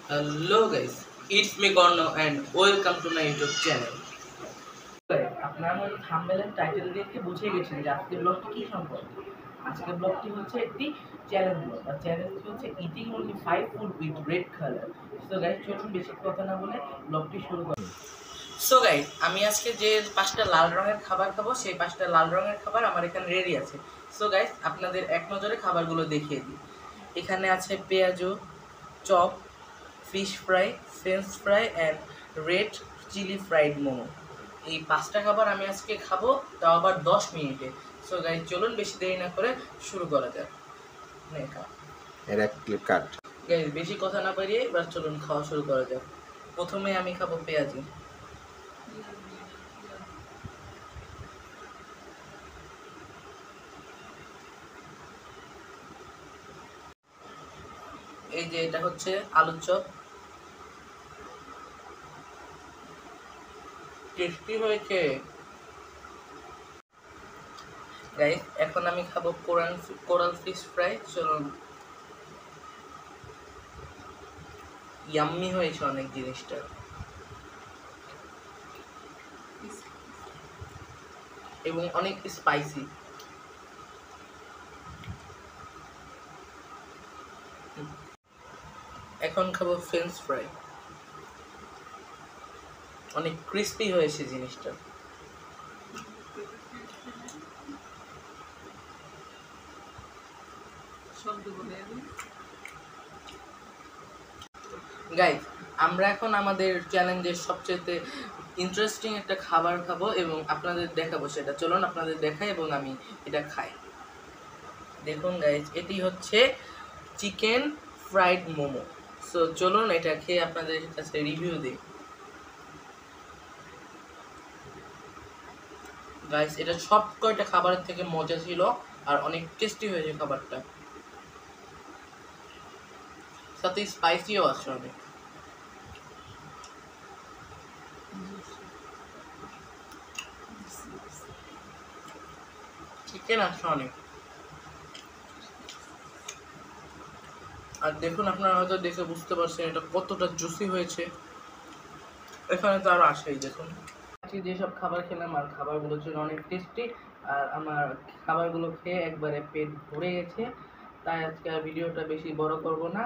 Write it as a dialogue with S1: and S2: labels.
S1: Hello guys, it's me Gorno and welcome to my YouTube channel. আপনারা আমার thumbnail title দেখে বুঝে গেছেন যে আজকের ব্লগটি কি সম্পর্কে। আজকের ব্লগটি হচ্ছে একটি চ্যালেঞ্জ ব্লগ। আর চ্যালেঞ্জটি হচ্ছে eating only 5 food with red colour. So guys চলুন বেশি কথা না বলে ব্লগটি শুরু করি। সো গাইস আমি আজকে যে 5টা লাল রঙের খাবার খাবো সেই 5টা লাল রঙের খাবার আমার এখানে রেডি আছে। সো গাইস আপনাদের এক নজরে খাবারগুলো দেখিয়ে দিই। এখানে আছে পেঁয়াজু, chop, fish fry, French fry and red chilli fried momo. এই 5টা খাবার আমি আজকে খাবো, তাও আবার 10 মিনিটে। সো গাইস চলুন বেশি দেরি না করে শুরু করা যাক। গাইস বেশি কথা না বাড়িয়ে এবার চলুন খাওয়া শুরু করা যাক। প্রথমে আমি খাবো পেঁয়াজি। এই যে এটা হচ্ছে আলুর চপ, টেস্টি হয়েছে গাইস। এখন আমি খাবো কোরাল ফিশ ফ্রাই। চলুন, ইয়াম্মি হয়েছে অনেক জিনিসটা। এবং অনেক স্পাইসি। এখন খাবো ফ্রেঞ্চ ফ্রাই, অনেক ক্রিস্পি হয়েছে জিনিসটা। গাইস আমরা এখন আমাদের চ্যালেঞ্জের সবচেয়ে ইন্টারেস্টিং একটা খাবার খাবো এবং আপনাদের দেখাবো সেটা। চলুন আপনাদের দেখাই এবং আমি এটা খাই। দেখুন গাইস, এটি হচ্ছে চিকেন ফ্রাইড মোমো। সো চলুন এটা খেয়ে আপনাদের কাছে রিভিউ দিই। গাইস এটা সব কয়টা খাবারের থেকে মজা ছিল আর অনেক টেস্টি হয়েছে খাবারটা, সাথে স্পাইসিও আছে অনেক। চিকেন আছে অনেক। আর দেখুন আপনারা হয়তো দেখে বুঝতে পারছেন এটা কতটা জুসি হয়েছে। এখানে তো আরো আসেই দেখুন। যেসব খাবার খেলাম আর খাবারগুলো ছিল অনেক টেস্টি, আর আমার খাবারগুলো খেয়ে একবারে পেট ভরে গেছে। তাই আজকে আর ভিডিওটা বেশি বড় করব না।